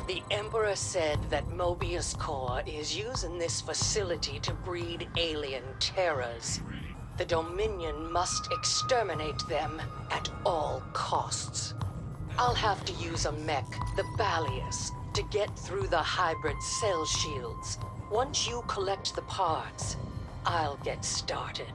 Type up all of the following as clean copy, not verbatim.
The Emperor said that Mobius Corps is using this facility to breed alien terrors. The Dominion must exterminate them at all costs. I'll have to use a mech, the Balius, to get through the hybrid cell shields. Once you collect the parts, I'll get started.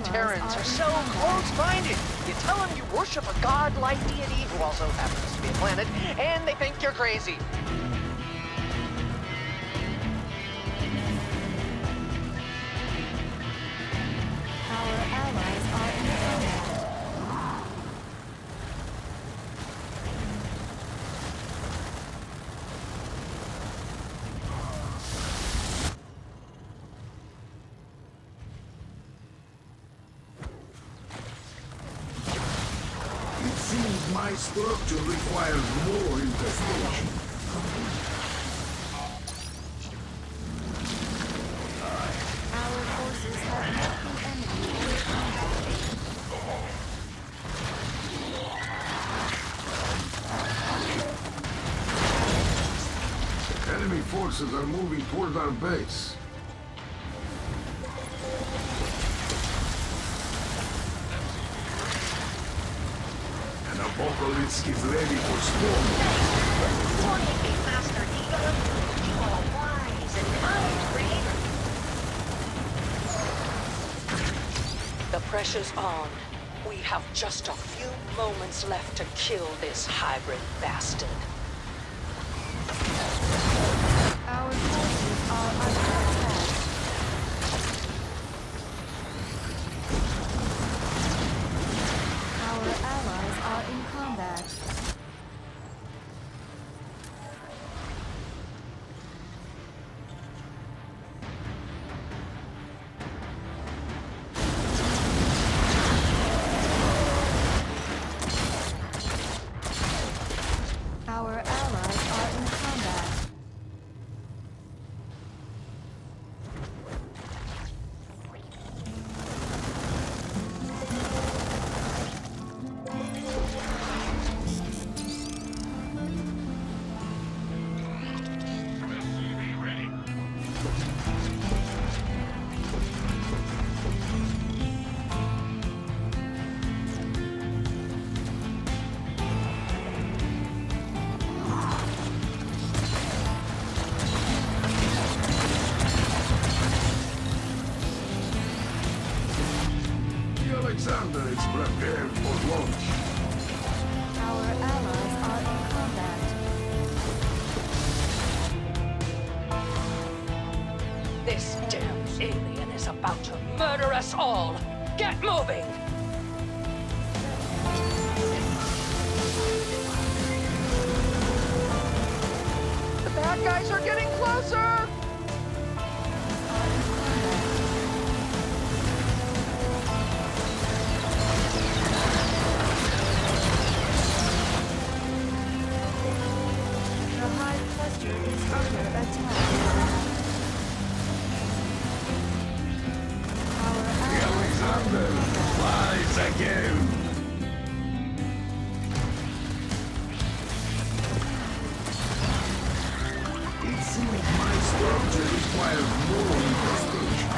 Terrans are so close-minded. You tell them you worship a god-like deity who also happens to be a planet, and they think you're crazy. Our allies are in combat. My structure requires more infestation. Our forces have met the enemy in combat. Enemy forces are moving toward our base. Apocalypse is ready for storm. Warning me, Master Eagle. You are wise and kind creator. The pressure's on. We have just a few moments left to kill this hybrid bastard. Our forces are under attack. Our allies are in combat. Our allies are in combat. Alexander is prepared for launch. Our allies are in combat. This damn alien is about to murder us all. Get moving! The bad guys are getting closer! The Hive cluster is under attack. Our allies are in Alexander combat. flies again. structure requires more infestation.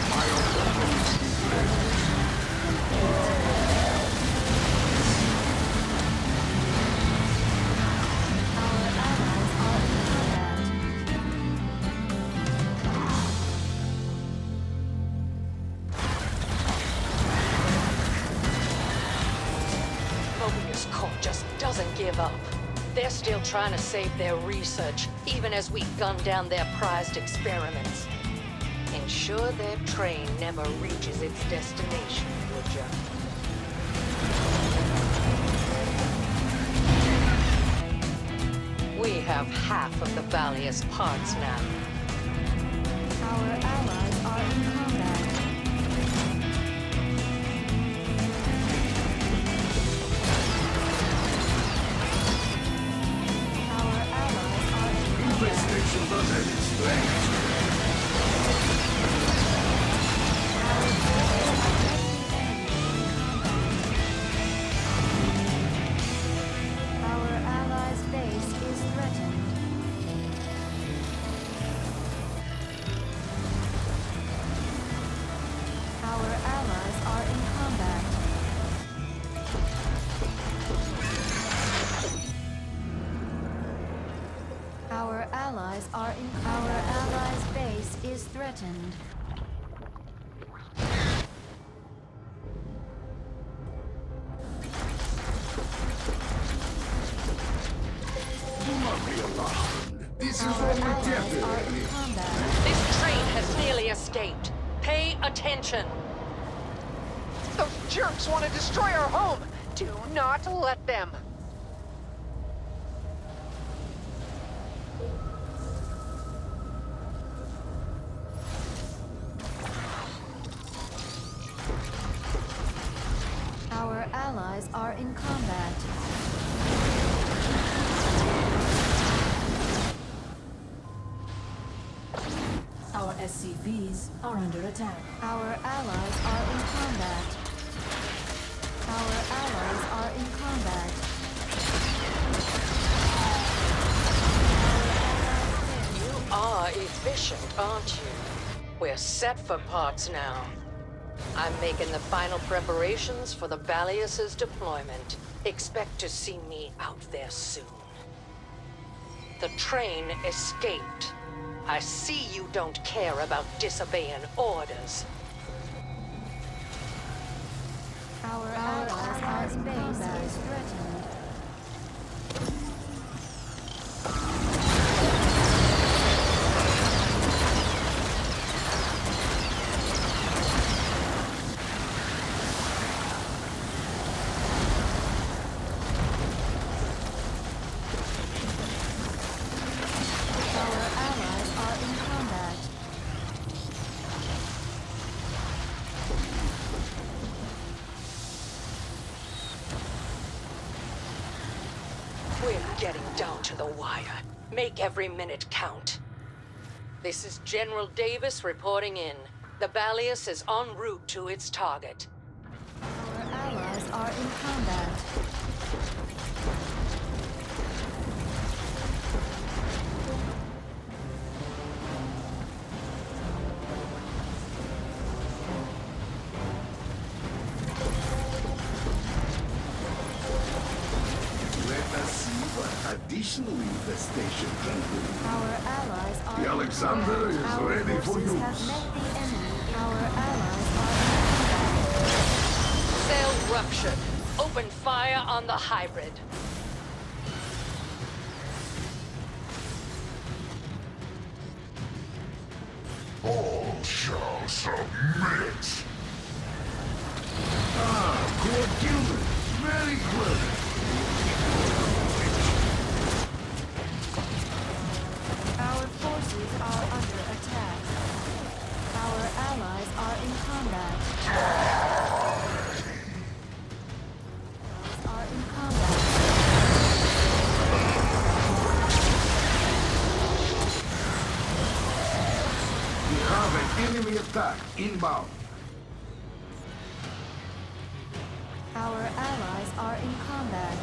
My opponent is ready. Our allies are in combat. Mobius Corp just doesn't give up. They're still trying to save their research, even as we gun down their prized experiments. Ensure their train never reaches its destination, would ya? We have half of the Valius parts now. Our allies are in combat. Our allies are in combat. Infestation does have its strengths. Our forces have met the enemy in combat. Our allies' base is threatened. Our allies are in combat. Our allies' base is threatened. Do not be alarmed. This is Our only allies are temporary. in combat. This train has nearly escaped. Pay attention. Those jerks want to destroy our home! Do not let them! Our allies are in combat. Our SCVs are under attack. Our allies are in combat. Our allies are in combat. You are efficient, aren't you? We're set for parts now. I'm making the final preparations for the Valius's deployment. Expect to see me out there soon. The train escaped. I see you don't care about disobeying orders. Our allies' base is threatened. Our allies are in combat. We're getting down to the wire. Make every minute count. This is General Davis reporting in. The Valius is en route to its target. Our allies are in combat. Let us see what additional infestation can do. Our allies are The in Alexander combat. is Our ready for forces use. have met the enemy. Our allies are in combat. Cell ruptured. Open fire on the hybrid. All shall submit. Ah, good Gilbert. Very clever. Our forces are under attack. Our allies are in combat. Are in combat. We have an enemy attack inbound. are in combat.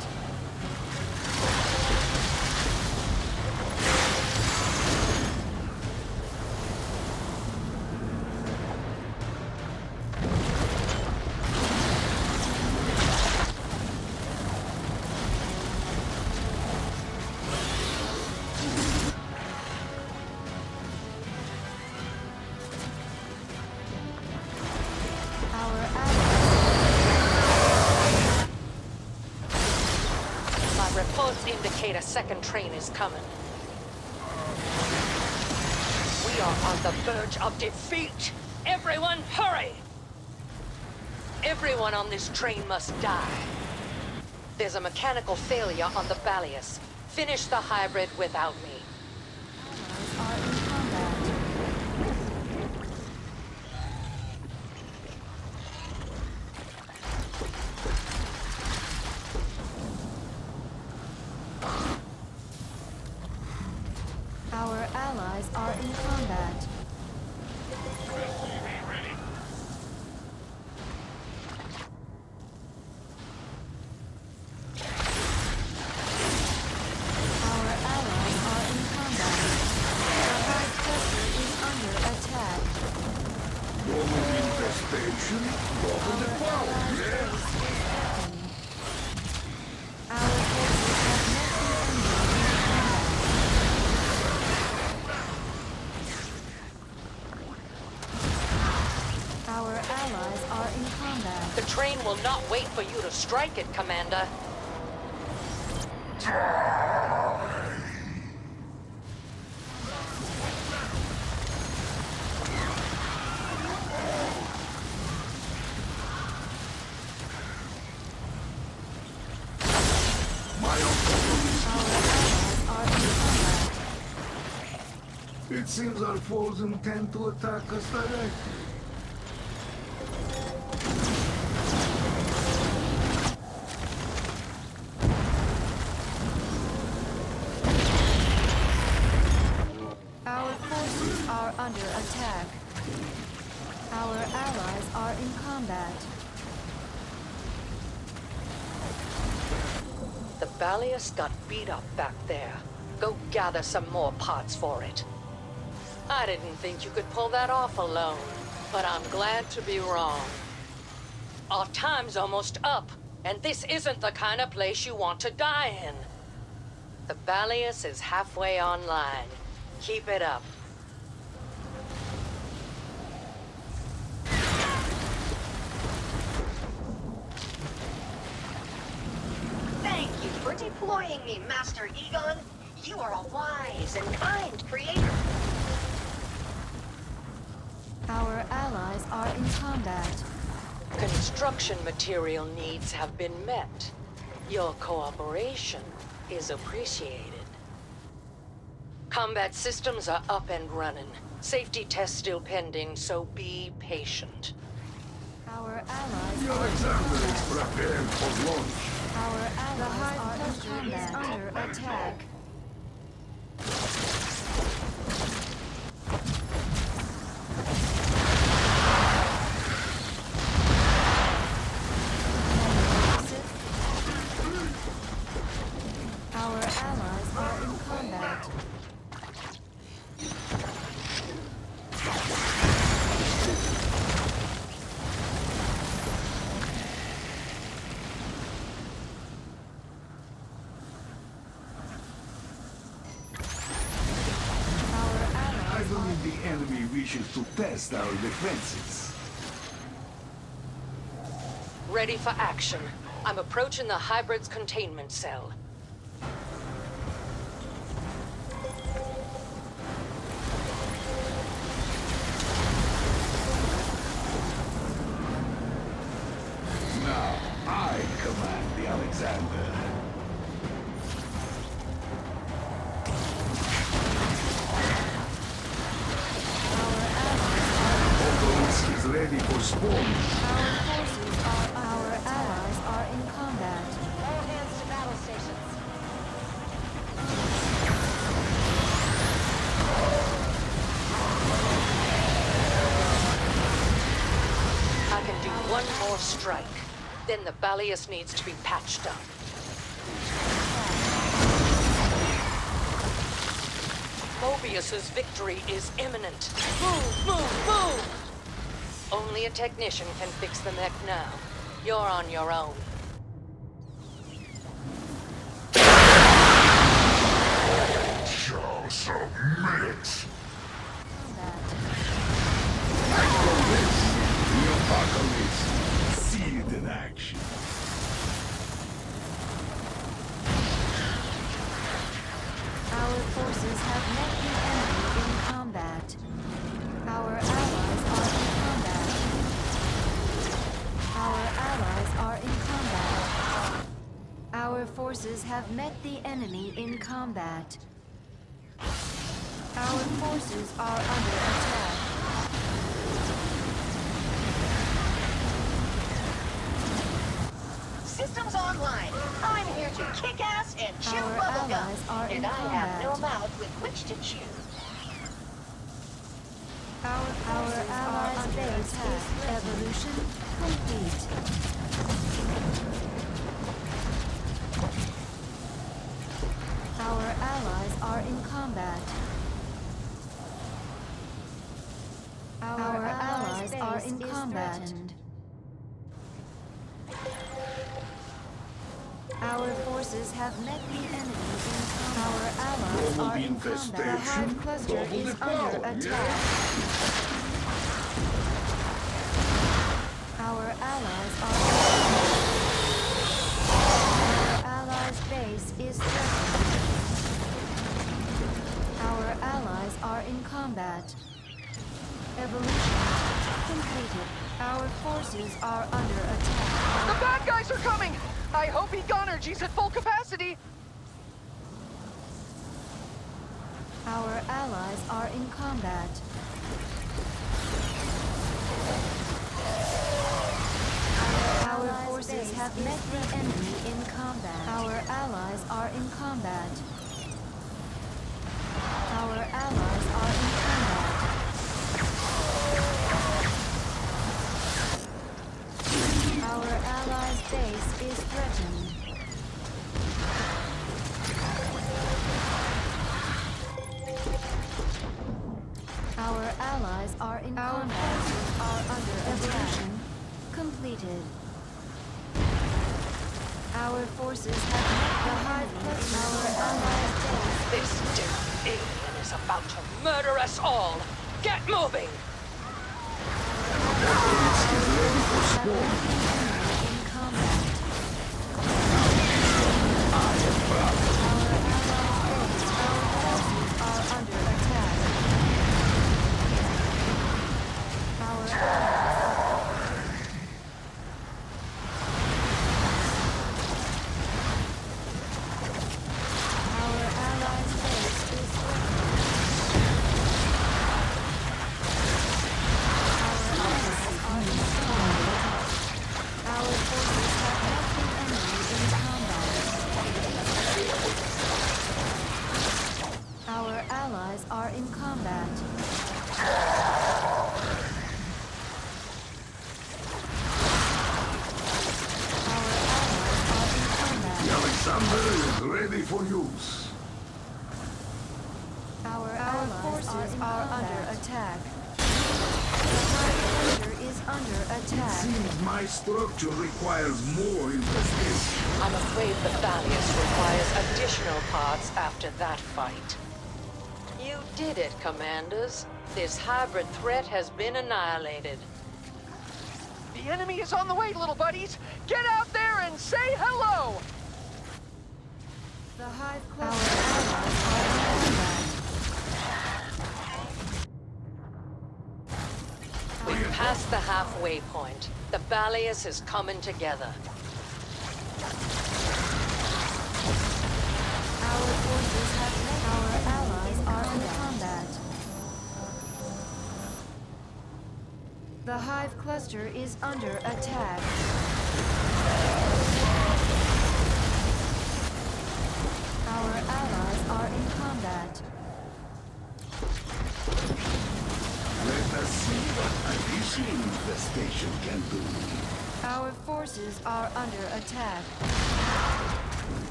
Reports indicate a second train is coming. We are on the verge of defeat. Everyone, hurry! Everyone on this train must die. There's a mechanical failure on the Balius. Finish the hybrid without me. Allies are in combat. Our allies are in combat. Our allies are in combat. The high pressure is under attack. Roman infestation? Roman the power, Allies' yeah? base is threatened. Our forces have met the enemy in combat. Our allies are in combat. The train will not wait for you to strike it, Commander. My uncle Our allies are in combat. It seems our foes intend to attack us directly. Our forces are under attack. Our allies are in combat. The Balius got beat up back there. Go gather some more parts for it. I didn't think you could pull that off alone, but I'm glad to be wrong. Our time's almost up, and this isn't the kind of place you want to die in. The Balius is halfway online. Keep it up. Thank you for deploying me, Master Egon. You are a wise and kind creator. Our allies are in combat. Construction material needs have been met. Your cooperation is appreciated. Combat systems are up and running. Safety tests still pending, so be patient. Our allies The are in Alexander is combat. prepared for launch. Our allies are in combat. Under attack. Our allies are in combat. Our I allies are believe the enemy wishes to test our defenses. Ready for action. I'm approaching the hybrid's containment cell. Now, I command the Alexander. our allies Obelisk is ready for spawn. our allies are in combat. All hands to battle stations. I can do one more strike. Then the Balius needs to be patched up. Mobius's victory is imminent. Move, move, move! Only a technician can fix the mech now. You're on your own. Shall submit. The apocalypse, sealed in action. Our forces have met the enemy in combat. Our allies are in combat. Our allies are in combat. Our forces have met the enemy in combat. Our forces are under attack. Systems online. I'm here to kick ass and chew Our bubblegum. allies are in And I have no combat. mouth with which to chew. Our allies' base is evolution complete. Our allies are in combat. Our allies are in combat. Our forces have met the enemy in combat. Our allies Double are the in combat. The infestation, Hive cluster double is the under power, attack. Our allies are in combat. Our allies' base is threatened. Our allies are in combat. Evolution completed. Our forces are under attack. The bad guys are coming! I hope Egonergy's at full capacity! Our allies are in combat. Our forces have met the enemy in combat. Our allies are in combat. Our allies are in combat. Our allies' base is threatened. Our allies are in combat. Our forces are under evolution completed. Our forces have met the Hive cluster. Our allies' base. This damn alien is about to murder us all! Get moving! In combat. Our forces are under attack. Our allies' base is Our forces have met the enemy in combat. Our allies are in combat. Our allies are in combat. The Alexander is ready for use. Our forces are under attack. The Hive cluster is under attack. Seems my structure requires more investigation. I'm afraid the Balius requires additional parts after that fight. You did it, Commanders. This hybrid threat has been annihilated. The enemy is on the way, little buddies! Get out there and say hello! The Hive cluster. Our allies are in combat. We've passed the halfway point. The Balius is coming together. Our forces have met. Our allies are in combat. The Hive cluster is under attack. Our allies are in combat. Let us see what additional infestation can do. Our forces are under attack.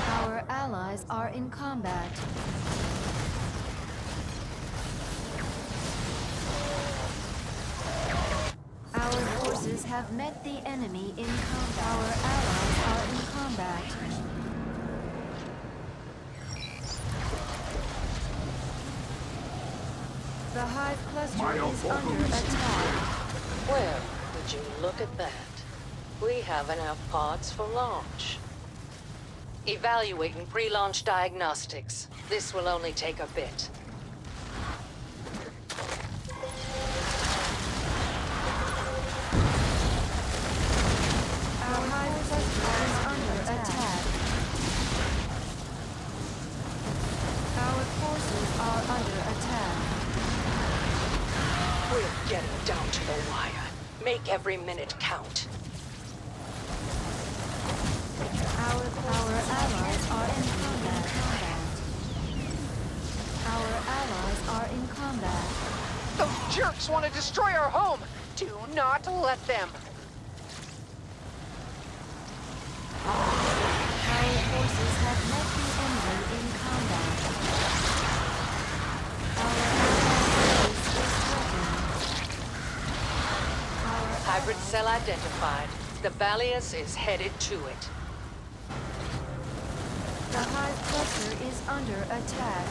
Our allies are in combat. Our forces have met the enemy in combat. Our allies are in combat. The Hive cluster is under attack. Well, would you look at that? We have enough parts for launch. Evaluating pre-launch diagnostics. This will only take a bit. Our Hive cluster is under attack. Our forces are under attack. We're getting down to the wire. Make every minute count. Our allies are in combat. Our allies are in combat. Those jerks want to destroy our home! Do not let them! Our forces have met the enemy in combat. Our allies is threatened. Hybrid cell identified. The Balius is headed to it. The Hive cluster is under attack.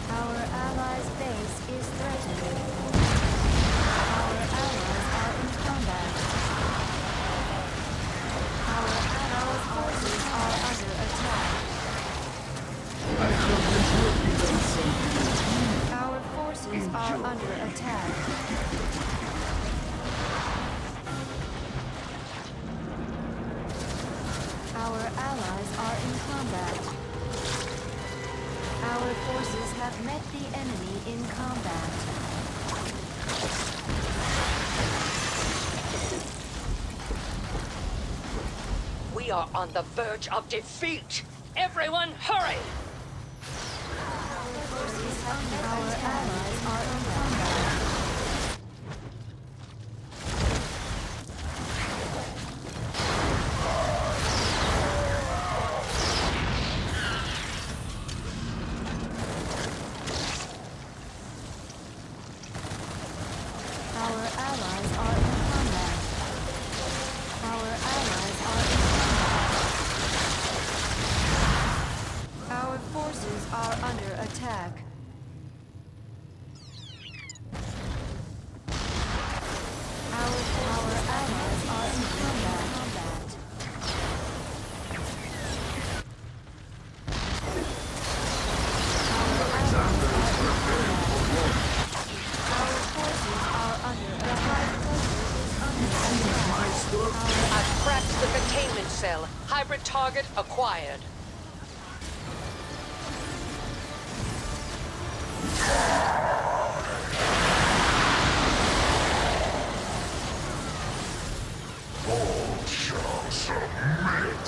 Our allies' base is threatened. Our allies are in combat. Our forces are under attack. Our forces are under attack. Our allies are in combat. Our forces have met the enemy in combat. We are on the verge of defeat! Everyone, hurry! Our allies are in combat. Our allies are in combat. Our allies are in combat. Our forces are under attack. Our allies are in combat. Our forces are under attack. I've cracked the containment cell. Hybrid target acquired. All shall submit.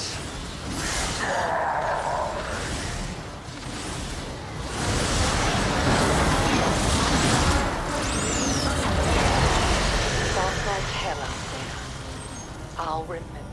Fought like hell out there. I'll remember.